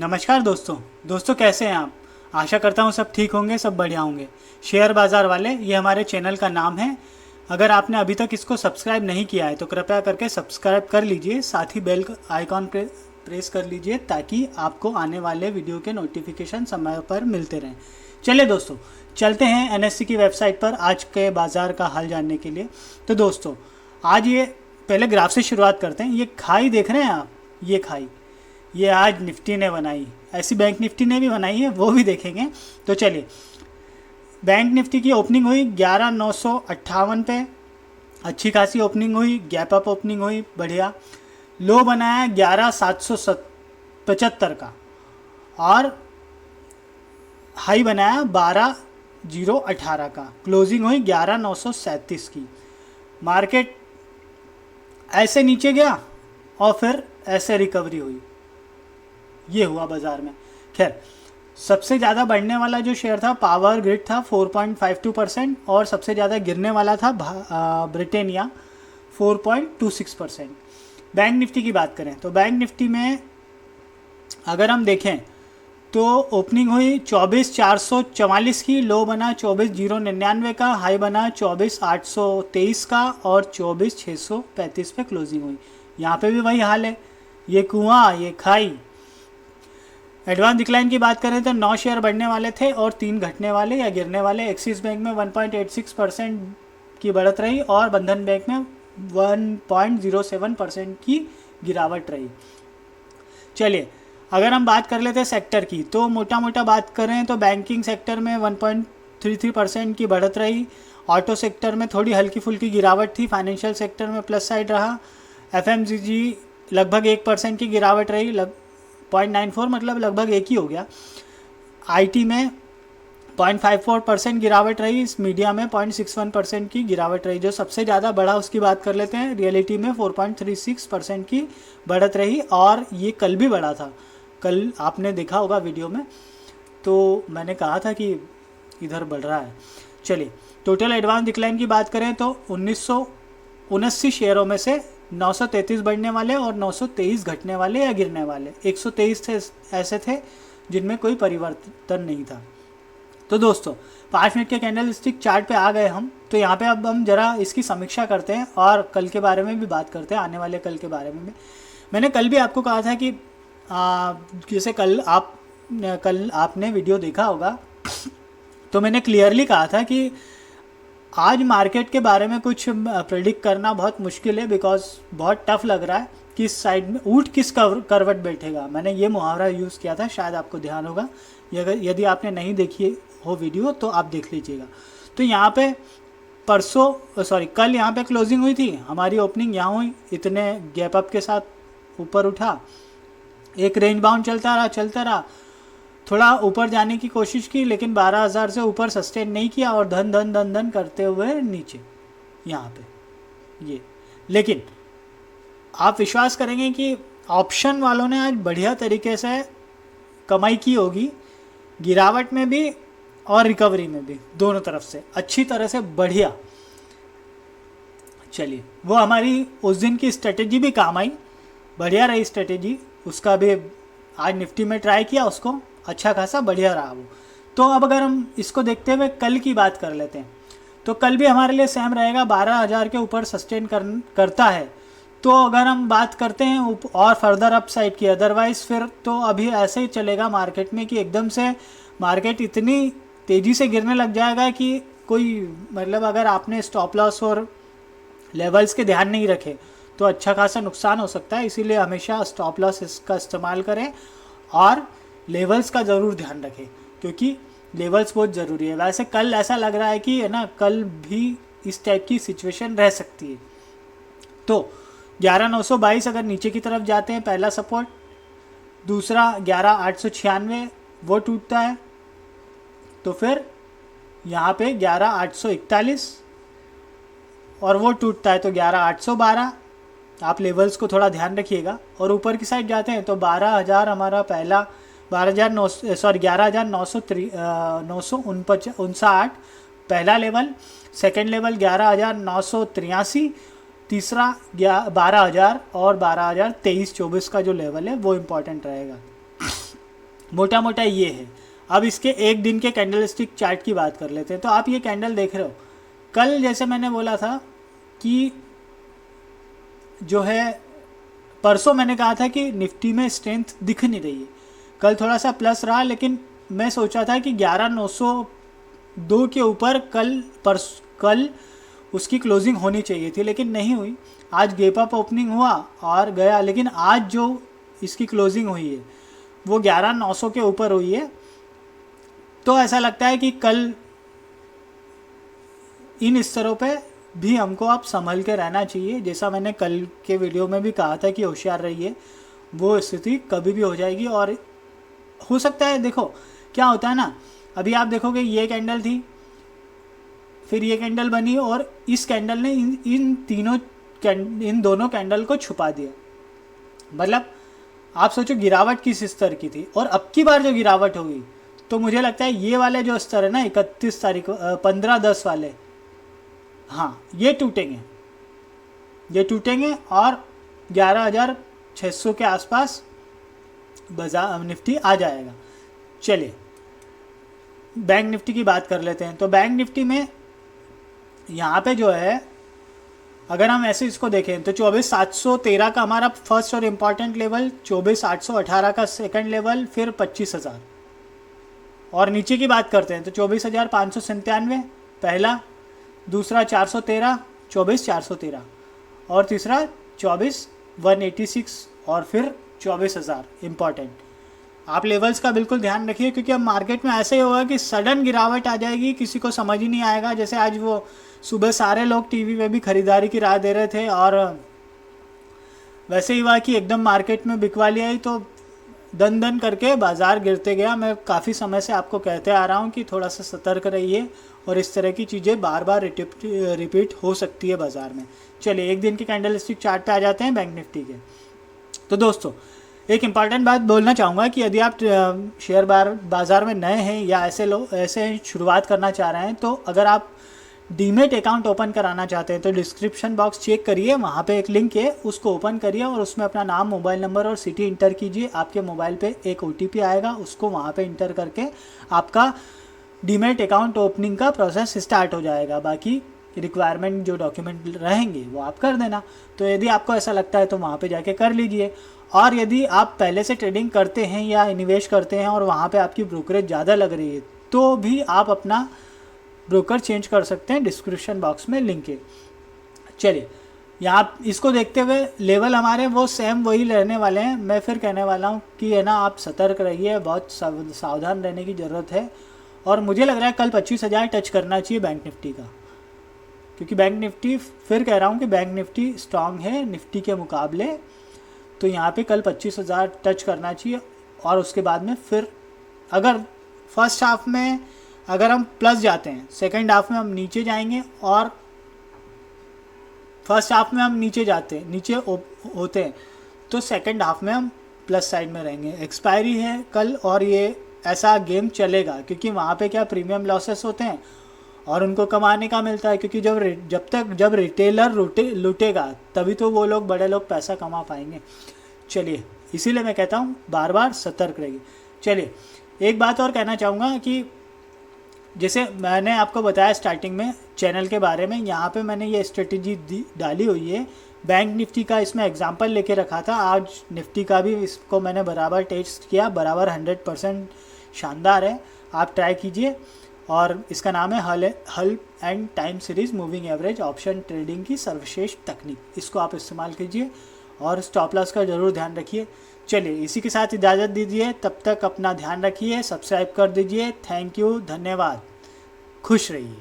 नमस्कार दोस्तों कैसे हैं आप। आशा करता हूँ सब ठीक होंगे, सब बढ़िया होंगे। शेयर बाज़ार वाले, ये हमारे चैनल का नाम है। अगर आपने अभी तक इसको सब्सक्राइब नहीं किया है तो कृपया करके सब्सक्राइब कर लीजिए, साथ ही बेल आइकॉन प्रेस कर लीजिए ताकि आपको आने वाले वीडियो के नोटिफिकेशन समय पर मिलते रहें। चलिए दोस्तों, चलते हैं एनएससी की वेबसाइट पर आज के बाज़ार का हाल जानने के लिए। तो दोस्तों, आज ये पहले ग्राफ से शुरुआत करते हैं। ये खाई देख रहे हैं आप, ये खाई ये आज निफ्टी ने बनाई, ऐसी बैंक निफ्टी ने भी बनाई है, वो भी देखेंगे। तो चलिए, बैंक निफ्टी की ओपनिंग हुई 11,958 पे, अच्छी खासी ओपनिंग हुई, गैप अप ओपनिंग हुई, बढ़िया। लो बनाया 11,775 का और हाई बनाया 12,018 का। क्लोजिंग हुई 11,937 की। मार्केट ऐसे नीचे गया और फिर ऐसे रिकवरी हुई, ये हुआ बाजार में। खैर, सबसे ज़्यादा बढ़ने वाला जो शेयर था पावर ग्रिड था 4.52% और सबसे ज़्यादा गिरने वाला था ब्रिटेनिया 4.26%। बैंक निफ्टी की बात करें तो बैंक निफ्टी में अगर हम देखें तो ओपनिंग हुई 24,444 की, लो बना 24,099 का, हाई बना 24,823 का और 24,635 पे क्लोजिंग हुई। यहाँ पे भी वही हाल है, ये कुआं ये खाई। एडवांस डिक्लाइन की बात करें तो 9 शेयर बढ़ने वाले थे और 3 घटने वाले या गिरने वाले। एक्सिस बैंक में 1.86% की बढ़त रही और बंधन बैंक में 1.07% की गिरावट रही। चलिए, अगर हम बात कर लेते हैं सेक्टर की तो मोटा बात करें तो बैंकिंग सेक्टर में 1.33% की बढ़त रही। ऑटो सेक्टर में थोड़ी हल्की फुल्की गिरावट थी। फाइनेंशियल सेक्टर में प्लस साइड रहा। एफएमसीजी लगभग 1% की गिरावट रही, 0.94 मतलब लगभग एक ही हो गया। आईटी में 0.54% गिरावट रही। इस मीडिया में 0.61% की गिरावट रही। जो सबसे ज़्यादा बढ़ा उसकी बात कर लेते हैं। रियलिटी में 4.36% की बढ़त रही और ये कल भी बढ़ा था। कल आपने देखा होगा वीडियो में, तो मैंने कहा था कि इधर बढ़ रहा है। चलिए, टोटल एडवांस डिक्लाइन की बात करें तो 1979 शेयरों में से 933 बढ़ने वाले और 923 घटने वाले या गिरने वाले। 123 थे ऐसे थे जिनमें कोई परिवर्तन नहीं था। तो दोस्तों, 5 मिनट के कैंडल स्टिक चार्ट पे आ गए हम। तो यहाँ पे अब हम जरा इसकी समीक्षा करते हैं और कल के बारे में भी बात करते हैं, आने वाले कल के बारे में भी। मैंने कल भी आपको कहा था कि जैसे कल आपने वीडियो देखा होगा तो मैंने क्लियरली कहा था कि आज मार्केट के बारे में कुछ प्रेडिक्ट करना बहुत मुश्किल है, बिकॉज बहुत टफ लग रहा है किस साइड में ऊँट किस करवट बैठेगा। मैंने ये मुहावरा यूज़ किया था, शायद आपको ध्यान होगा। यदि आपने नहीं देखी हो वीडियो तो आप देख लीजिएगा। तो यहाँ पे कल यहाँ पे क्लोजिंग हुई थी, हमारी ओपनिंग यहाँ हुई, इतने गैप अप के साथ ऊपर उठा, एक रेंज बाउंड चलता रहा, थोड़ा ऊपर जाने की कोशिश की लेकिन 12,000 से ऊपर सस्टेन नहीं किया और धन करते हुए नीचे यहाँ पे ये। लेकिन आप विश्वास करेंगे कि ऑप्शन वालों ने आज बढ़िया तरीके से कमाई की होगी, गिरावट में भी और रिकवरी में भी, दोनों तरफ से अच्छी तरह से बढ़िया। चलिए, वो हमारी उस दिन की स्ट्रेटेजी भी काम आई, बढ़िया रही स्ट्रेटेजी। उसका भी आज निफ्टी में ट्राई किया, उसको अच्छा खासा बढ़िया रहा वो। तो अब अगर हम इसको देखते हुए कल की बात कर लेते हैं तो कल भी हमारे लिए सेम रहेगा। 12,000 के ऊपर सस्टेन करता है तो अगर हम बात करते हैं और फर्दर अप साइड की, अदरवाइज फिर तो अभी ऐसे ही चलेगा मार्केट में कि एकदम से मार्केट इतनी तेज़ी से गिरने लग जाएगा कि कोई मतलब अगर आपने स्टॉप लॉस और लेवल्स के ध्यान नहीं रखे तो अच्छा खासा नुकसान हो सकता है। इसीलिए हमेशा स्टॉप लॉस इसका इस्तेमाल करें और लेवल्स का ज़रूर ध्यान रखें, क्योंकि लेवल्स बहुत ज़रूरी है। वैसे कल ऐसा लग रहा है कि है ना, कल भी इस टाइप की सिचुएशन रह सकती है। तो 11,922 अगर नीचे की तरफ जाते हैं, पहला सपोर्ट। दूसरा 11,896 वो टूटता है तो फिर यहाँ पे 11,841 और वो टूटता है तो 11,812। आप लेवल्स को थोड़ा ध्यान रखिएगा। और ऊपर की साइड जाते हैं तो 12,000 हमारा पहला 11,959 पहला लेवल, सेकेंड लेवल 11,983, तीसरा 12,000 और 12,023-24 का जो लेवल है वो इम्पॉर्टेंट रहेगा। मोटा मोटा ये है। अब इसके एक दिन के कैंडल स्टिक चार्ट की बात कर लेते हैं। तो आप ये कैंडल देख रहे हो, कल जैसे मैंने बोला था कि जो है, परसों मैंने कहा था कि निफ्टी में स्ट्रेंथ दिख नहीं रही है। कल थोड़ा सा प्लस रहा, लेकिन मैं सोचा था कि 11,902 के ऊपर कल उसकी क्लोजिंग होनी चाहिए थी, लेकिन नहीं हुई। आज गैप अप ओपनिंग हुआ और गया, लेकिन आज जो इसकी क्लोजिंग हुई है वो 11,900 के ऊपर हुई है। तो ऐसा लगता है कि कल इन स्तरों पे भी हमको आप संभल के रहना चाहिए। जैसा मैंने कल के वीडियो में भी कहा था कि होशियार रहिए, वो स्थिति कभी भी हो जाएगी। और हो सकता है, देखो क्या होता है ना, अभी आप देखोगे ये कैंडल थी, फिर ये कैंडल बनी और इस कैंडल ने इन दोनों कैंडल को छुपा दिया। मतलब आप सोचो गिरावट किस स्तर की थी, और अब की बार जो गिरावट होगी तो मुझे लगता है ये वाले जो स्तर है ना 31 तारीख को 15-10 वाले, हाँ ये टूटेंगे और 11,600 के आसपास बाजार निफ्टी आ जाएगा। चलिए बैंक निफ्टी की बात कर लेते हैं। तो बैंक निफ्टी में यहाँ पे जो है, अगर हम ऐसे इसको देखें तो 24,713 का हमारा फर्स्ट और इम्पॉर्टेंट लेवल, 24,818 का सेकंड लेवल, फिर 25,000। और नीचे की बात करते हैं तो 24,597 पहला, दूसरा 413, 24,413, और तीसरा 24,186, और फिर 24,000 इम्पॉर्टेंट। आप लेवल्स का बिल्कुल ध्यान रखिए, क्योंकि अब मार्केट में ऐसे ही होगा कि सडन गिरावट आ जाएगी, किसी को समझ ही नहीं आएगा। जैसे आज वो सुबह सारे लोग टीवी में भी खरीदारी की राह दे रहे थे, और वैसे ही हुआ कि एकदम मार्केट में बिकवाली आई तो दन दन करके बाज़ार गिरते गया। मैं काफ़ी समय से आपको कहते आ रहा हूँ कि थोड़ा सा सतर्क रहिए, और इस तरह की चीज़ें बार बार रिपीट हो सकती है बाज़ार में। चलिए एक दिन के कैंडल स्टिक चार्ट पे आ जाते हैं बैंक निफ्टी के। तो दोस्तों एक इम्पॉर्टेंट बात बोलना चाहूँगा कि यदि आप शेयर बाज़ार में नए हैं या ऐसे शुरुआत करना चाह रहे हैं, तो अगर आप डीमेट अकाउंट ओपन कराना चाहते हैं तो डिस्क्रिप्शन बॉक्स चेक करिए, वहाँ पे एक लिंक है, उसको ओपन करिए और उसमें अपना नाम, मोबाइल नंबर और सिटी इंटर कीजिए। आपके मोबाइल पे एक OTP आएगा, उसको वहाँ पे इंटर करके आपका डीमेट अकाउंट ओपनिंग का प्रोसेस स्टार्ट हो जाएगा। बाकी रिक्वायरमेंट जो डॉक्यूमेंट रहेंगे वो आप कर देना। तो यदि आपको ऐसा लगता है तो वहाँ पे जाके कर लीजिए। और यदि आप पहले से ट्रेडिंग करते हैं या निवेश करते हैं और वहाँ पे आपकी ब्रोकरेज ज़्यादा लग रही है, तो भी आप अपना ब्रोकर चेंज कर सकते हैं, डिस्क्रिप्शन बॉक्स में लिंक है। चलिए यहाँ इसको देखते हुए लेवल हमारे वो सेम वही रहने वाले हैं। मैं फिर कहने वाला हूँ कि है ना, आप सतर्क रहिए, बहुत सावधान रहने की ज़रूरत है। और मुझे लग रहा है कल 25,000 टच करना चाहिए बैंक निफ्टी का, क्योंकि बैंक निफ्टी, फिर कह रहा हूँ कि बैंक निफ्टी स्ट्रांग है निफ्टी के मुकाबले। तो यहाँ पे कल 25,000 टच करना चाहिए। और उसके बाद में फिर अगर फर्स्ट हाफ में अगर हम प्लस जाते हैं, सेकंड हाफ में हम नीचे जाएंगे, और फर्स्ट हाफ में हम नीचे होते हैं तो सेकंड हाफ में हम प्लस साइड में रहेंगे। एक्सपायरी है कल और ये ऐसा गेम चलेगा, क्योंकि वहाँ पे क्या प्रीमियम लॉसेस होते हैं और उनको कमाने का मिलता है, क्योंकि जब रिटेलर लूटेगा तभी तो वो लोग, बड़े लोग पैसा कमा पाएंगे। चलिए इसीलिए मैं कहता हूँ बार बार सतर्क रहिए। चलिए एक बात और कहना चाहूँगा कि जैसे मैंने आपको बताया स्टार्टिंग में चैनल के बारे में, यहाँ पे मैंने ये स्ट्रेटेजी डाली हुई है। बैंक निफ्टी का इसमें एग्जांपल लेके रखा था, आज निफ्टी का भी इसको मैंने बराबर टेस्ट किया, बराबर 100% शानदार है। आप ट्राई कीजिए। और इसका नाम है हल and time series moving average option trading की सर्वश्रेष्ठ तकनीक। इसको आप इस्तेमाल कीजिए और स्टॉप लॉस का ज़रूर ध्यान रखिए। चलिए इसी के साथ इजाज़त दीजिए, तब तक अपना ध्यान रखिए, सब्सक्राइब कर दीजिए। थैंक यू, धन्यवाद, खुश रहिए।